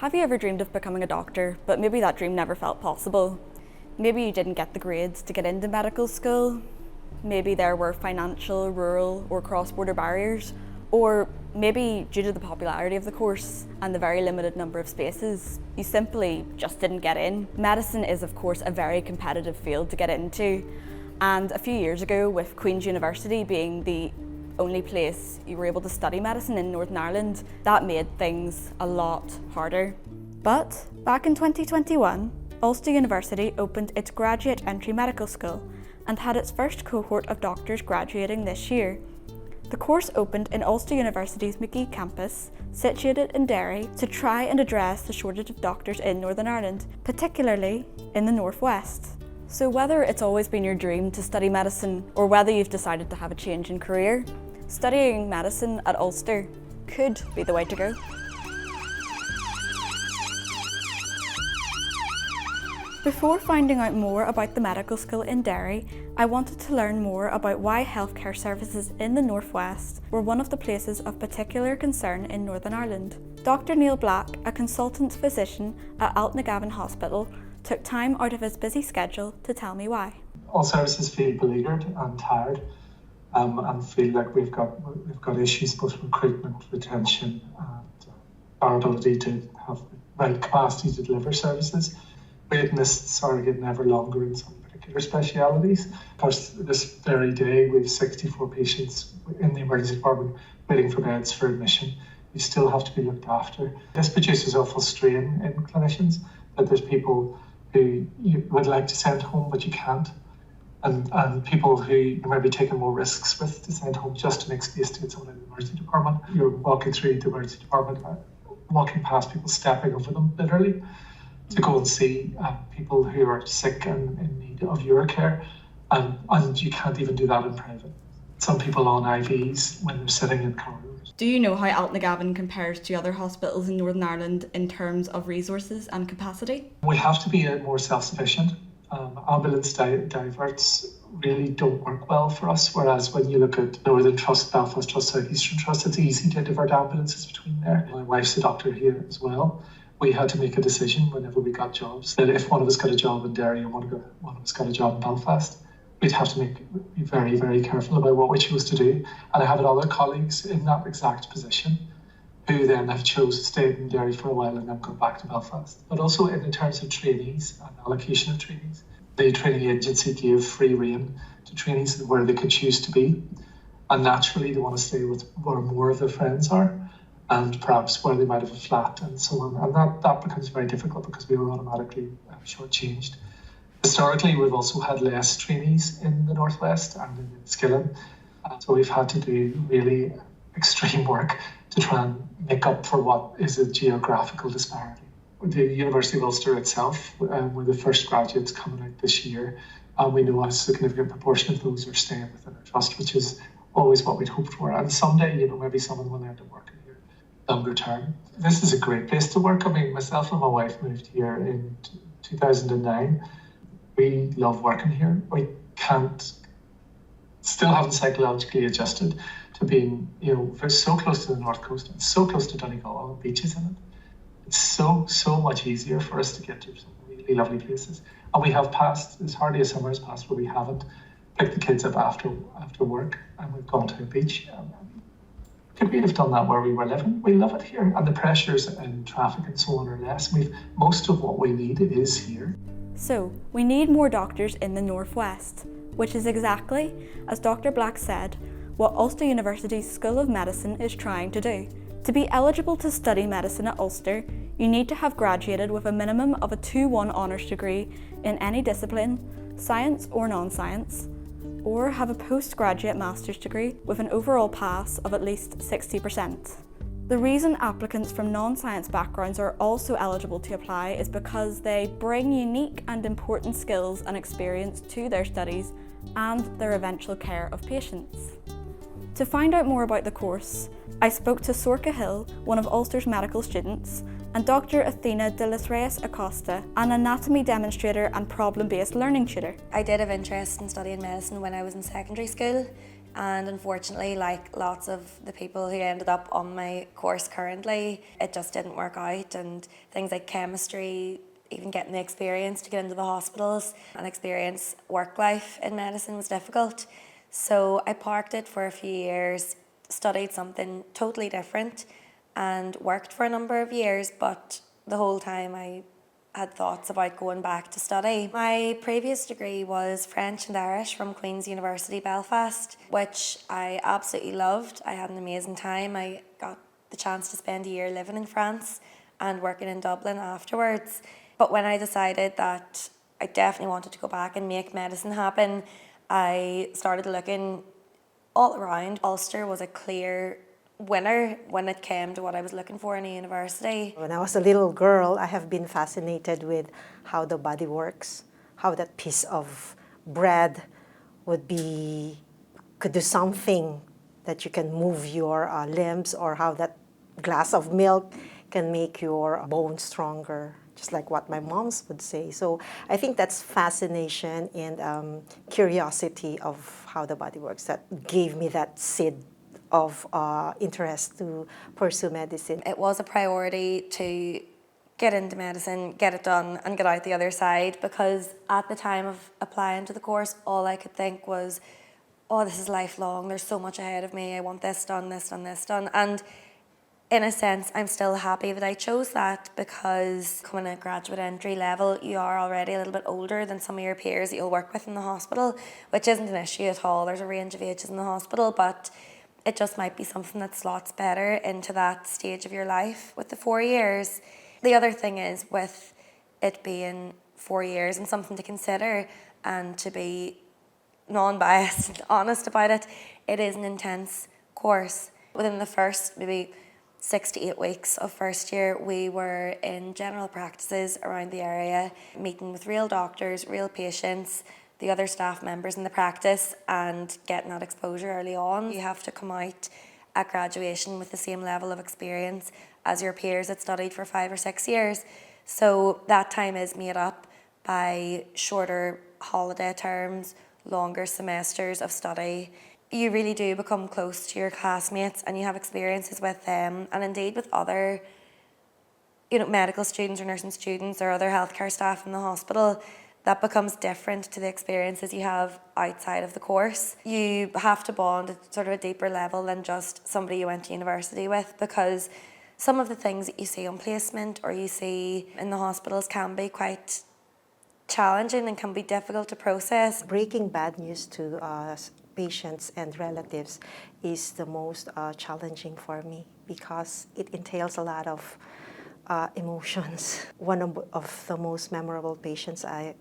Have you ever dreamed of becoming a doctor, but maybe that dream never felt possible? Maybe you didn't get the grades to get into medical school. Maybe there were financial, rural or cross-border barriers. Or maybe due to the popularity of the course and the very limited number of spaces, you simply just didn't get in. Medicine is of course a very competitive field to get into. And a few years ago, with Queen's University being the only place you were able to study medicine in Northern Ireland, that made things a lot harder. But back in 2021, Ulster University opened its graduate entry medical school and had its first cohort of doctors graduating this year. The course opened in Ulster University's McGee campus, situated in Derry, to try and address the shortage of doctors in Northern Ireland, particularly in the Northwest. So whether it's always been your dream to study medicine or whether you've decided to have a change in career, studying medicine at Ulster could be the way to go. Before finding out more about the medical school in Derry, I wanted to learn more about why healthcare services in the Northwest were one of the places of particular concern in Northern Ireland. Dr Neil Black, a consultant physician at Altnagelvin Hospital, took time out of his busy schedule to tell me why. All services feel beleaguered and tired and feel like we've got issues both recruitment, retention and our ability to have right capacity to deliver services. Waiting lists are getting ever longer in some particular specialities. Of course, this very day we have 64 patients in the emergency department waiting for beds for admission. You still have to be looked after. This produces awful strain in clinicians, that there's people who you would like to send home but you can't, and people who you might be taking more risks with to send home just to make space to get someone in the emergency department. You're walking through the emergency department, walking past people, stepping over them literally, to go and see people who are sick and in need of your care, and you can't even do that in private. Some people on IVs when they're sitting in corridors. Do you know how Altnagelvin compares to other hospitals in Northern Ireland in terms of resources and capacity? We have to be more self-sufficient. Ambulance diverts really don't work well for us, whereas when you look at Northern Trust, Belfast Trust, South Eastern Trust, it's easy to divert ambulances between there. My wife's a doctor here as well. We had to make a decision whenever we got jobs that if one of us got a job in Derry and one of us got a job in Belfast, we'd have to be very, very careful about what we chose to do. And I have other colleagues in that exact position who then have chose to stay in Derry for a while and then go back to Belfast. But also in terms of trainees and allocation of trainees, the training agency gave free rein to trainees where they could choose to be. And naturally they want to stay with where more of their friends are, and perhaps where they might have a flat and so on. And that becomes very difficult because we were automatically shortchanged. Historically, we've also had less trainees in the Northwest and in Skillen. So we've had to do really extreme work to try and make up for what is a geographical disparity. The University of Ulster itself, were the first graduates coming out this year, and we know a significant proportion of those are staying within our trust, which is always what we'd hoped for. And someday, maybe someone will end up working here longer term. This is a great place to work. I mean, myself and my wife moved here in 2009. We love working here. We still haven't psychologically adjusted to being, we're so close to the North Coast and so close to Donegal, all the beaches in it. It's so much easier for us to get to some really lovely places. And we have passed, there's hardly a summer has passed where we haven't picked the kids up after work and we've gone to a beach. Could we have done that where we were living? We love it here. And the pressures and traffic and so on are less. Most of what we need is here. So, we need more doctors in the Northwest, which is exactly, as Dr Black said, what Ulster University's School of Medicine is trying to do. To be eligible to study medicine at Ulster, you need to have graduated with a minimum of a 2-1 honours degree in any discipline, science or non-science, or have a postgraduate master's degree with an overall pass of at least 60%. The reason applicants from non-science backgrounds are also eligible to apply is because they bring unique and important skills and experience to their studies and their eventual care of patients. To find out more about the course, I spoke to Sorcha Hill, one of Ulster's medical students, and Dr Athena de Reyes-Acosta, an anatomy demonstrator and problem-based learning tutor. I did have interest in studying medicine when I was in secondary school. And unfortunately, like lots of the people who ended up on my course currently, it just didn't work out, and things like chemistry, even getting the experience to get into the hospitals and experience work life in medicine was difficult. So I parked it for a few years, studied something totally different and worked for a number of years, but the whole time I had thoughts about going back to study. My previous degree was French and Irish from Queen's University Belfast, which I absolutely loved. I had an amazing time. I got the chance to spend a year living in France and working in Dublin afterwards. But when I decided that I definitely wanted to go back and make medicine happen, I started looking all around. Ulster was a clear winner when it came to what I was looking for in a university. When I was a little girl, I have been fascinated with how the body works, how that piece of bread could do something, that you can move your limbs, or how that glass of milk can make your bones stronger, just like what my moms would say. So I think that's fascination and curiosity of how the body works that gave me that seed of interest to pursue medicine. It was a priority to get into medicine, get it done, and get out the other side, because at the time of applying to the course, all I could think was, oh, this is lifelong, there's so much ahead of me, I want this done, this done, this done. And in a sense, I'm still happy that I chose that, because coming at graduate entry level, you are already a little bit older than some of your peers that you'll work with in the hospital, which isn't an issue at all. There's a range of ages in the hospital, but it just might be something that slots better into that stage of your life with the 4 years. The other thing is, with it being 4 years and something to consider, and to be non-biased and honest about it, it is an intense course. Within the first maybe 6 to 8 weeks of first year, we were in general practices around the area, meeting with real doctors, real patients, the other staff members in the practice, and getting that exposure early on. You have to come out at graduation with the same level of experience as your peers that studied for 5 or 6 years. So that time is made up by shorter holiday terms, longer semesters of study. You really do become close to your classmates, and you have experiences with them, and indeed with other medical students or nursing students or other healthcare staff in the hospital. That becomes different to the experiences you have outside of the course. You have to bond at sort of a deeper level than just somebody you went to university with, because some of the things that you see on placement or you see in the hospitals can be quite challenging and can be difficult to process. Breaking bad news to patients and relatives is the most challenging for me, because it entails a lot of emotions. One of the most memorable patients I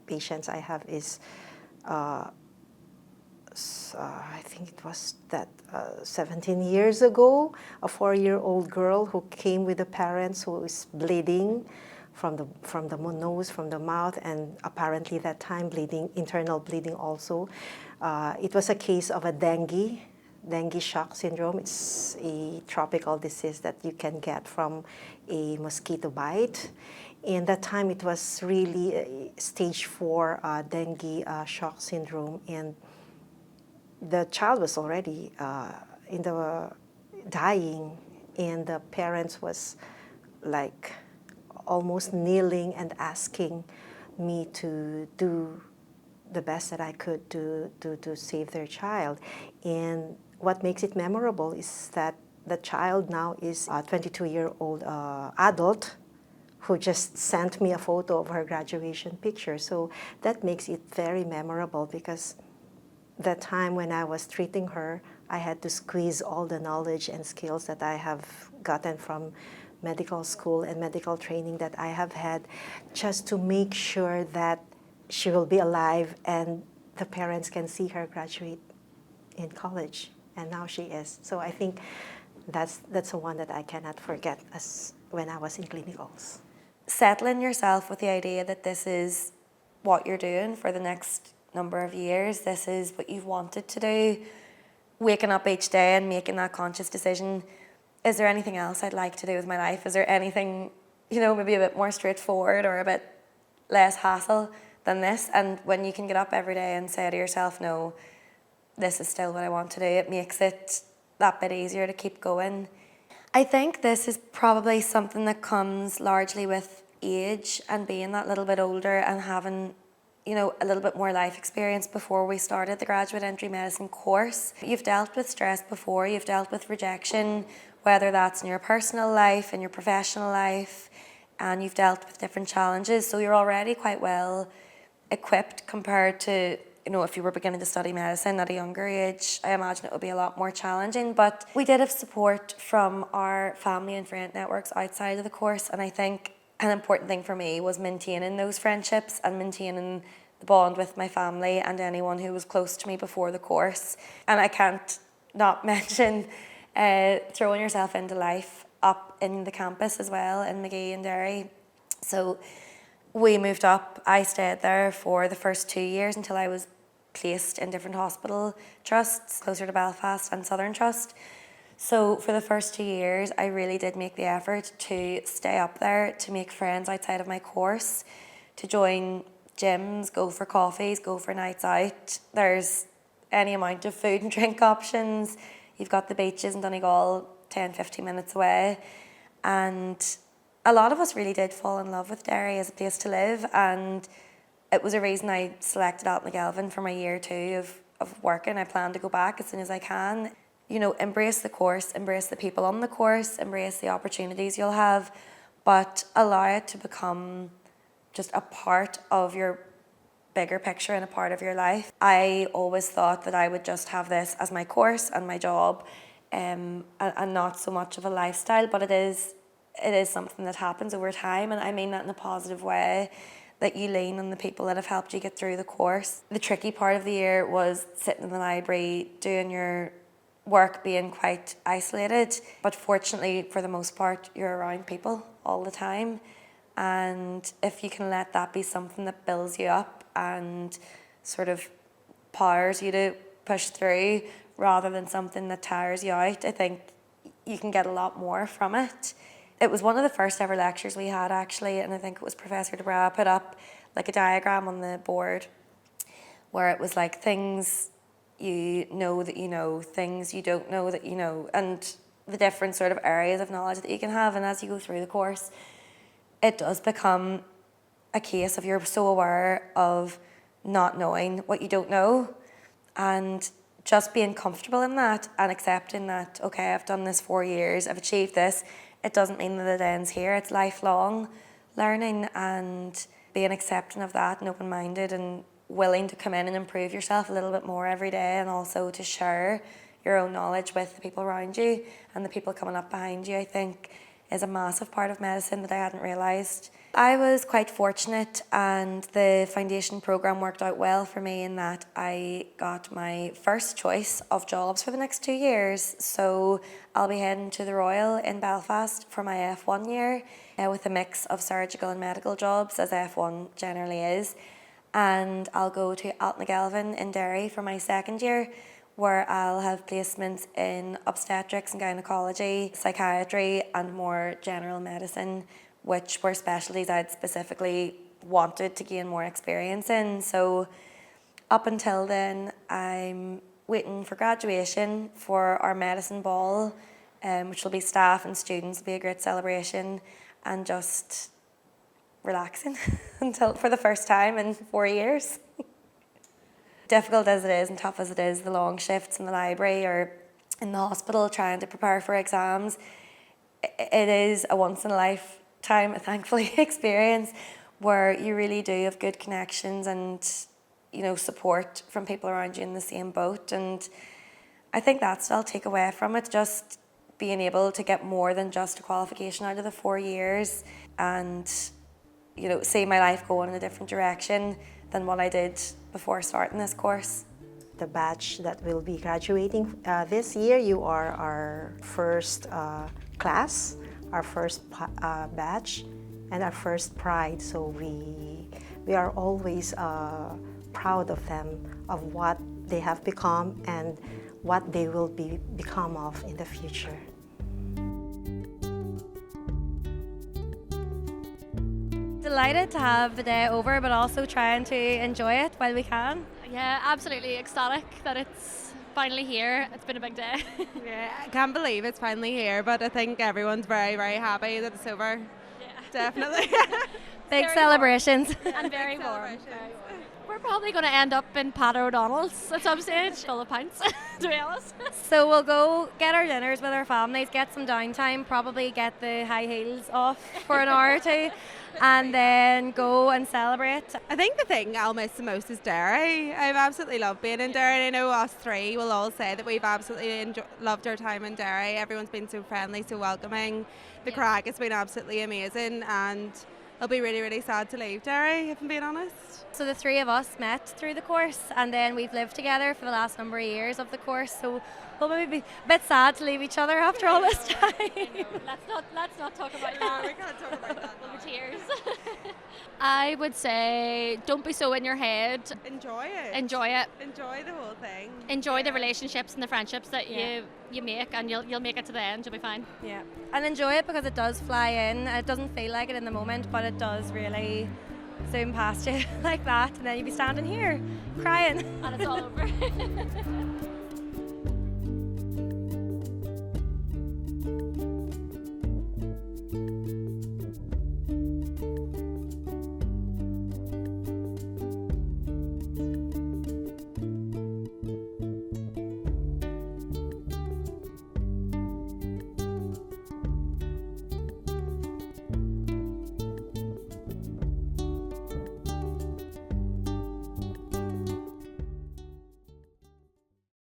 have is, I think it was 17 years ago, a 4-year-old girl who came with the parents who is bleeding from the nose, from the mouth, and apparently that time bleeding, internal bleeding also. It was a case of a dengue shock syndrome. It's a tropical disease that you can get from a mosquito bite. And that time it was really stage 4 dengue shock syndrome, and the child was already dying, and the parents was like almost kneeling and asking me to do the best that I could to save their child. And what makes it memorable is that the child now is a 22-year-old adult who just sent me a photo of her graduation picture. So that makes it very memorable, because the time when I was treating her, I had to squeeze all the knowledge and skills that I have gotten from medical school and medical training that I have had, just to make sure that she will be alive and the parents can see her graduate in college. And now she is. So I think that's the one that I cannot forget as when I was in clinicals. Settling yourself with the idea that this is what you're doing for the next number of years, this is what you've wanted to do, waking up each day and making that conscious decision, is there anything else I'd like to do with my life? Is there anything, maybe a bit more straightforward or a bit less hassle than this? And when you can get up every day and say to yourself, no, this is still what I want to do. It makes it that bit easier to keep going. I think this is probably something that comes largely with age and being that little bit older and having, you know, a little bit more life experience before we started the graduate entry medicine course. You've dealt with stress before, you've dealt with rejection, whether that's in your personal life, in your professional life, and you've dealt with different challenges. So you're already quite well equipped compared to, you know, if you were beginning to study medicine at a younger age. I imagine it would be a lot more challenging, but we did have support from our family and friend networks outside of the course, and I think an important thing for me was maintaining those friendships and maintaining the bond with my family and anyone who was close to me before the course. And I can't not mention throwing yourself into life up in the campus as well in McGee and Derry. So we moved up. I stayed there for the first 2 years until I was placed in different hospital trusts closer to Belfast and Southern Trust. So for the first 2 years, I really did make the effort to stay up there, to make friends outside of my course, to join gyms, go for coffees, go for nights out. There's any amount of food and drink options. You've got the beaches in Donegal, 10, 15 minutes away. And a lot of us really did fall in love with Derry as a place to live. And it was a reason I selected Altnagelvin for my year 2 of working. I plan to go back as soon as I can. You know, embrace the course, embrace the people on the course, embrace the opportunities you'll have, but allow it to become just a part of your bigger picture and a part of your life. I always thought that I would just have this as my course and my job, and not so much of a lifestyle, but it is something that happens over time, and I mean that in a positive way, that you lean on the people that have helped you get through the course. The tricky part of the year was sitting in the library, doing your work, being quite isolated, but fortunately for the most part you're around people all the time, and if you can let that be something that builds you up and sort of powers you to push through rather than something that tires you out, I think you can get a lot more from it. It was one of the first ever lectures we had actually, and I think it was Professor Dubras put up like a diagram on the board where it was like things you know that you know, things you don't know that you know, and the different sort of areas of knowledge that you can have. And as you go through the course, it does become a case of you're so aware of not knowing what you don't know, and just being comfortable in that and accepting that, okay, I've done this 4 years, I've achieved this. It doesn't mean that it ends here. It's lifelong learning, and being accepting of that and open-minded and willing to come in and improve yourself a little bit more every day, and also to share your own knowledge with the people around you and the people coming up behind you, I think is a massive part of medicine that I hadn't realised. I was quite fortunate, and the foundation programme worked out well for me in that I got my first choice of jobs for the next 2 years. So I'll be heading to the Royal in Belfast for my F1 year with a mix of surgical and medical jobs, as F1 generally is. And I'll go to Altnagelvin in Derry for my second year, where I'll have placements in obstetrics and gynecology, psychiatry and more general medicine, which were specialties I'd specifically wanted to gain more experience in. So up until then, I'm waiting for graduation for our medicine ball, which will be staff and students, will be a great celebration, and just relaxing until for the first time in 4 years. Difficult as it is and tough as it is, the long shifts in the library or in the hospital trying to prepare for exams, it is a once in a lifetime, thankfully, experience where you really do have good connections and, you know, support from people around you in the same boat. And I think that's what I'll take away from it, just being able to get more than just a qualification out of the 4 years and, you know, see my life going in a different direction than what I did before starting this course. The batch that will be graduating this year, you are our first class, our first batch, and our first pride. So we are always proud of them, of what they have become and what they will become of in the future. Delighted to have the day over, but also trying to enjoy it while we can. Yeah, absolutely ecstatic that finally here. It's been a big day. Yeah, I can't believe it's finally here, but I think everyone's very, very happy that it's over. Yeah. Definitely. Big Very celebrations. And very warm. We're probably going to end up in Pat O'Donnell's at some stage, full of pints, to be honest. So we'll go get our dinners with our families, get some downtime, probably get the high heels off for an hour or two, and then go and celebrate. I think the thing I'll miss the most is Derry. I've absolutely loved being in Derry. I know us three will all say that we've absolutely loved our time in Derry. Everyone's been so friendly, so welcoming. The crack has been absolutely amazing, and I'll be really, really sad to leave Derry, if I'm being honest. So the three of us met through the course, and then we've lived together for the last number of years of the course, so we'll maybe be a bit sad to leave each other after all this time. Let's not talk about that. We can't talk about that. Over tears. I would say don't be so in your head. Enjoy it. Enjoy it. Enjoy the whole thing. Enjoy the relationships and the friendships that you make, and you'll make it to the end. You'll be fine. Yeah, and enjoy it because it does fly in. It doesn't feel like it in the moment, but it does really zoom past you like that, and then you'll be standing here crying. And it's all over.